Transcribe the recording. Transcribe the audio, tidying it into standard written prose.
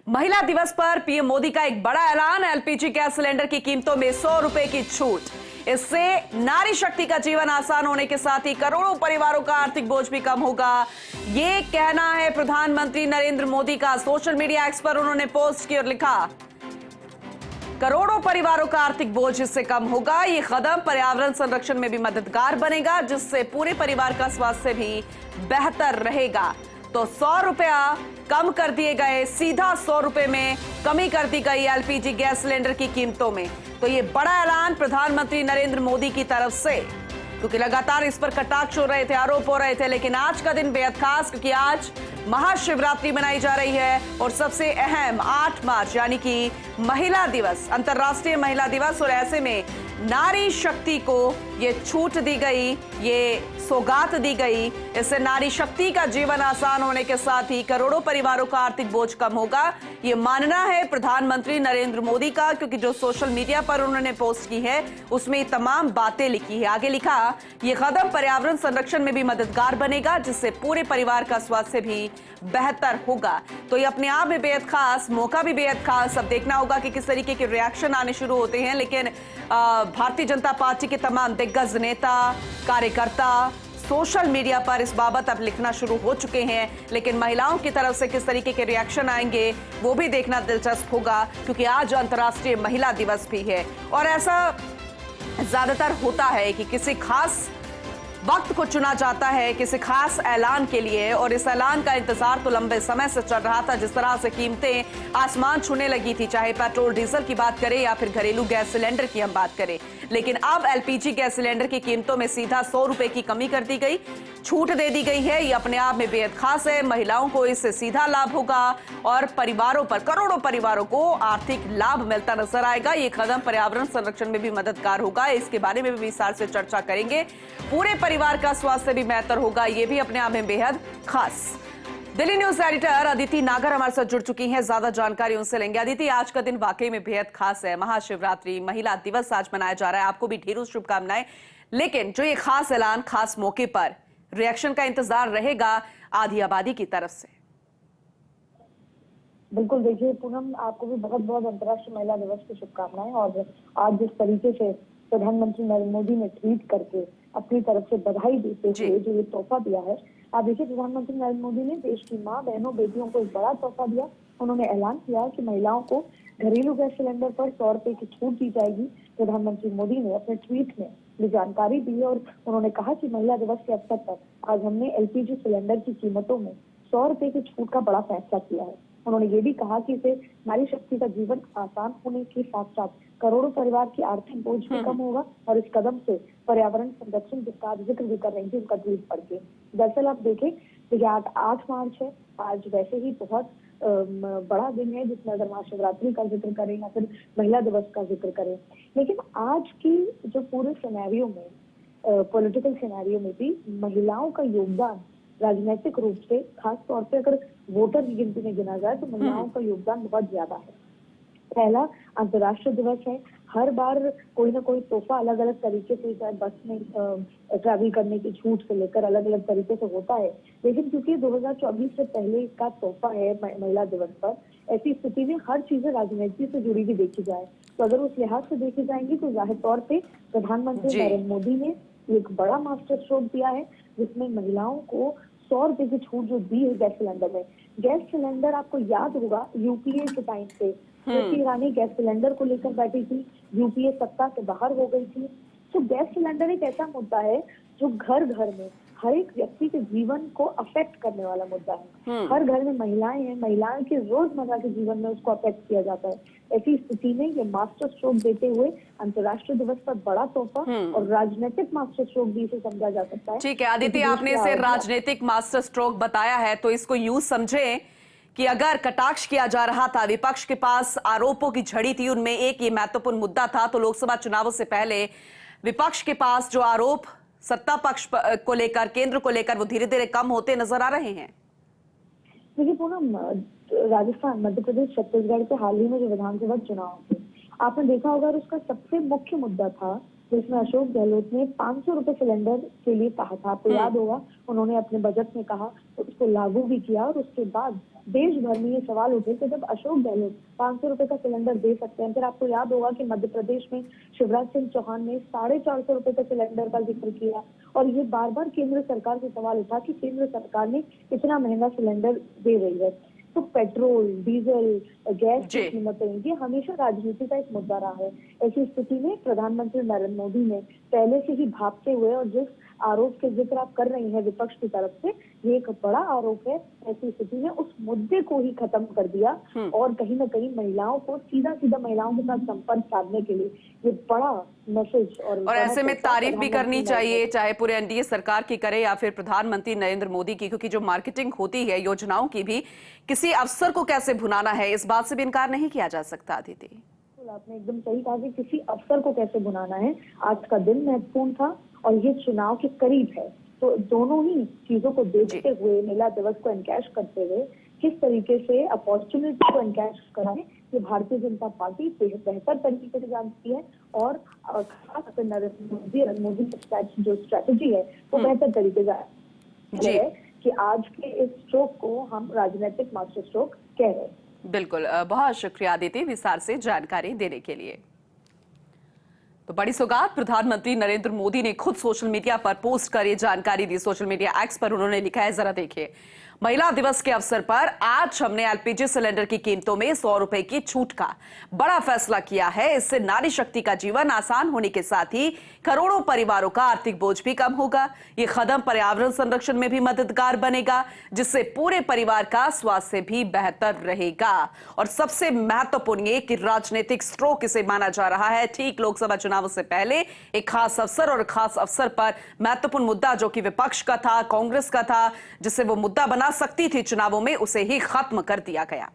महिला दिवस पर पीएम मोदी का एक बड़ा ऐलान। एलपीजी गैस सिलेंडर की कीमतों में 100 रुपए की छूट। इससे नारी शक्ति का जीवन आसान होने के साथ ही करोड़ों परिवारों का आर्थिक बोझ भी कम होगा। ये कहना है प्रधानमंत्री नरेंद्र मोदी का। सोशल मीडिया एक्स पर उन्होंने पोस्ट की और लिखा, करोड़ों परिवारों का आर्थिक बोझ इससे कम होगा। ये कदम पर्यावरण संरक्षण में भी मददगार बनेगा, जिससे पूरे परिवार का स्वास्थ्य भी बेहतर रहेगा। तो 100 रुपया कम कर दिए गए, सीधा 100 रुपए में कमी कर दी गई एलपीजी गैस सिलेंडर की कीमतों में। तो ये बड़ा ऐलान प्रधानमंत्री नरेंद्र मोदी की तरफ से, क्योंकि लगातार इस पर कटाक्ष हो रहे थे, आरोप हो रहे थे। लेकिन आज का दिन बेहद खास, क्योंकि आज महाशिवरात्रि मनाई जा रही है और सबसे अहम 8 मार्च यानी कि महिला दिवस, अंतर्राष्ट्रीय महिला दिवस। और ऐसे में नारी शक्ति को ये छूट दी गई, ये सौगात दी गई। इससे नारी शक्ति का जीवन आसान होने के साथ ही करोड़ों परिवारों का आर्थिक बोझ कम होगा, ये मानना है प्रधानमंत्री नरेंद्र मोदी का। क्योंकि जो सोशल मीडिया पर उन्होंने पोस्ट की है उसमें ये तमाम बातें लिखी है। आगे लिखा, ये कदम पर्यावरण संरक्षण में भी मददगार बनेगा, जिससे पूरे परिवार का स्वास्थ्य भी बेहतर होगा। तो ये अपने आप में बेहद खास, मौका भी बेहद खास। अब देखना होगा कि किस तरीके के रिएक्शन आने शुरू होते हैं। लेकिन भारतीय जनता पार्टी के तमाम दिग्गज नेता, कार्यकर्ता सोशल मीडिया पर इस बाबत अब लिखना शुरू हो चुके हैं। लेकिन महिलाओं की तरफ से किस तरीके के रिएक्शन आएंगे वो भी देखना दिलचस्प होगा, क्योंकि आज अंतर्राष्ट्रीय महिला दिवस भी है। और ऐसा ज्यादातर होता है कि किसी खास वक्त को चुना जाता है किसी खास ऐलान के लिए, और इस ऐलान का इंतजार तो लंबे समय से चल रहा था। जिस तरह से कीमतें आसमान छूने लगी थी, चाहे पेट्रोल डीजल की बात करें या फिर घरेलू गैस सिलेंडर की हम बात करें। लेकिन अब एलपीजी गैस सिलेंडर की कीमतों में सीधा 100 रुपए की कमी कर दी गई, छूट दे दी गई है। ये अपने आप में बेहद खास है। महिलाओं को इससे सीधा लाभ होगा और परिवारों पर, करोड़ों परिवारों को आर्थिक लाभ मिलता नजर आएगा। ये कदम पर्यावरण संरक्षण में भी मददगार होगा। इसके बारे में भी विस्तार से चर्चा करेंगे। पूरे परिवार का स्वास्थ्य भी बेहतर होगा, ये भी अपने आप में बेहद खास। दिल्ली न्यूज एडिटर अदिति नागर हमारे साथ जुड़ चुकी हैं, ज्यादा जानकारी उनसे लेंगे। अदिति, आज का दिन वाकई में बेहद खास है। महाशिवरात्रि, महिला दिवस आज मनाया जा रहा है। आपको भी ढेरों शुभकामनाएं। लेकिन जो ये खास ऐलान, खास मौके पर रिएक्शन का इंतजार रहेगा आधी आबादी की तरफ से। बिल्कुल, देखिए पूनम, आपको भी बहुत बहुत अंतर्राष्ट्रीय महिला दिवस की शुभकामनाएं। और आज जिस तरीके से प्रधानमंत्री नरेंद्र मोदी ने ट्वीट करके अपनी तरफ से बधाई देते हुए जो ये तोहफा दिया है, आप देखिए प्रधानमंत्री नरेंद्र मोदी ने देश की माँ बहनों बेटियों को एक बड़ा तोहफा दिया। उन्होंने ऐलान किया कि महिलाओं को घरेलू गैस सिलेंडर पर 100 रुपए की छूट दी जाएगी। प्रधानमंत्री मोदी ने अपने ट्वीट में ये जानकारी दी और उन्होंने कहा कि महिला दिवस के अवसर पर आज हमने एलपीजी सिलेंडर की कीमतों में 100 रुपए की छूट का बड़ा फैसला किया है। उन्होंने ये भी कहा कि इसे नारी शक्ति का जीवन आसान होने के साथ साथ करोड़ों परिवार की आर्थिक बोझ भी कम होगा। और इस कदम से पर्यावरण संरक्षण जिसका आप जिक्र भी कर रही थी उनका ट्वीट पढ़ के। दरअसल आप देखें तो आज 8 मार्च है। आज वैसे ही बहुत बड़ा दिन है, जिसमें अगर महाशिवरात्रि का जिक्र करें या फिर महिला दिवस का जिक्र करें, लेकिन आज की जो पूरे सिनेरियो में, पॉलिटिकल सिनेरियो में भी महिलाओं का योगदान राजनीतिक रूप से, खास तौर पे अगर वोटर की गिनती में गिना जाए तो महिलाओं का योगदान बहुत ज्यादा है। पहला अंतर्राष्ट्रीय दिवस है। हर बार कोई ना कोई तोहफा अलग अलग तरीके से, चाहे बस में ट्रैवल करने की छूट से लेकर अलग अलग तरीके से होता है। लेकिन क्योंकि 2024 से पहले का तोहफा है महिला दिवस पर, ऐसी स्थिति में हर चीजें राजनीति से जुड़ी हुई देखी जाए तो अगर उस लिहाज से देखी जाएंगी तो जाहिर तौर पे प्रधानमंत्री नरेंद्र मोदी ने एक बड़ा मास्टर स्ट्रोक दिया है, जिसमें महिलाओं को 100 रुपए की छूट जो दी है गैस सिलेंडर में। गैस सिलेंडर आपको याद होगा यूपीए के टाइम पे स्मृति ईरानी गैस सिलेंडर को लेकर बैठी थी, यूपीए सत्ता से बाहर हो गई थी। तो गैस सिलेंडर एक ऐसा मुद्दा है जो घर घर में हर एक व्यक्ति के जीवन को अफेक्ट करने वाला मुद्दा है। हर घर में महिलाएं हैं, महिलाओं के रोजमर्रा के जीवन में उसको अफेक्ट किया जाता है। ऐसी स्थिति में ये मास्टर स्ट्रोक देते हुए अंतर्राष्ट्रीय दिवस पर बड़ा तोहफा और राजनीतिक मास्टर स्ट्रोक भी इसे समझा जा सकता है। ठीक है आदित्य, आपने इसे राजनीतिक मास्टर स्ट्रोक बताया है, तो इसको यूं समझे कि अगर कटाक्ष किया जा रहा था, विपक्ष के पास आरोपों की झड़ी थी, उनमें एक ये महत्वपूर्ण मुद्दा था। तो लोकसभा चुनावों से पहले विपक्ष के पास जो आरोप सत्ता पक्ष को लेकर, केंद्र को लेकर, वो धीरे धीरे कम होते नजर आ रहे हैं। देखिए पूनम, राजस्थान, मध्य प्रदेश, छत्तीसगढ़ के हाल ही में जो विधानसभा चुनाव थे, आपने देखा होगा, और उसका सबसे मुख्य मुद्दा था जिसमें अशोक गहलोत ने 500 रुपए सिलेंडर के लिए कहा था। आपको याद होगा, उन्होंने अपने बजट में कहा तो उसको लागू भी किया, और उसके बाद देश भर में ये सवाल उठे कि जब अशोक गहलोत 500 रुपए का सिलेंडर दे सकते हैं, फिर आपको याद होगा कि मध्य प्रदेश में शिवराज सिंह चौहान ने 450 रुपए का सिलेंडर का जिक्र किया, और ये बार बार केंद्र सरकार से सवाल उठा कि केंद्र सरकार ने इतना महंगा सिलेंडर दे रही है। तो पेट्रोल, डीजल, गैस की कीमतें, ये हमेशा राजनीति का एक मुद्दा रहा है। ऐसी स्थिति में प्रधानमंत्री नरेंद्र मोदी ने पहले से ही भागते हुए, और जिस आरोप के जिक्र आप कर रही हैं विपक्ष की तरफ से, ये एक बड़ा आरोप है, ऐसी स्थिति में उस मुद्दे को ही खत्म कर दिया, और कहीं ना कहीं महिलाओं को सीधा सीधा महिलाओं के साथ संपर्क साधने के लिए ये बड़ा मैसेज और ऐसे में तारीफ भी करनी चाहिए, चाहे पूरे एनडीए सरकार की करे या फिर प्रधानमंत्री नरेंद्र मोदी की, क्योंकि जो मार्केटिंग होती है योजनाओं की भी, किसी अफसर को कैसे भुनाना है, इस बात से भी इनकार नहीं किया जा सकता। अदिति, आपने एकदम सही कहा कि किसी अफसर को कैसे भुनाना है। आज का दिन महत्वपूर्ण था और ये चुनाव के करीब है, तो दोनों ही चीजों को देखते हुए, महिला दिवस को एनकैश करते हुए, किस तरीके से अपॉर्चुनिटी को एनकैश कराएं, ये भारतीय जनता पार्टी बेहतर तरीके से जानती है, और खास नरेंद्र मोदी की जो स्ट्रैटेजी है वो बेहतर तरीके से है कि आज के इस स्ट्रोक को हम राजनीतिक मास्टर स्ट्रोक कह रहे हैं। बिल्कुल, बहुत शुक्रिया अदिति विस्तार से जानकारी देने के लिए। तो बड़ी सौगात, प्रधानमंत्री नरेंद्र मोदी ने खुद सोशल मीडिया पर पोस्ट कर ये जानकारी दी। सोशल मीडिया एक्स पर उन्होंने लिखा है, जरा देखिए, महिला दिवस के अवसर पर आज हमने एलपीजी सिलेंडर की कीमतों में 100 रुपए की छूट का बड़ा फैसला किया है। इससे नारी शक्ति का जीवन आसान होने के साथ ही करोड़ों परिवारों का आर्थिक बोझ भी कम होगा। ये कदम पर्यावरण संरक्षण में भी मददगार बनेगा, जिससे पूरे परिवार का स्वास्थ्य भी बेहतर रहेगा। और सबसे महत्वपूर्ण ये कि राजनीतिक स्ट्रोक इसे माना जा रहा है। ठीक लोकसभा चुनावों से पहले एक खास अवसर और खास अवसर पर महत्वपूर्ण मुद्दा जो कि विपक्ष का था, कांग्रेस का था, जिससे वो मुद्दा बना सकती थी चुनावों में, उसे ही खत्म कर दिया गया।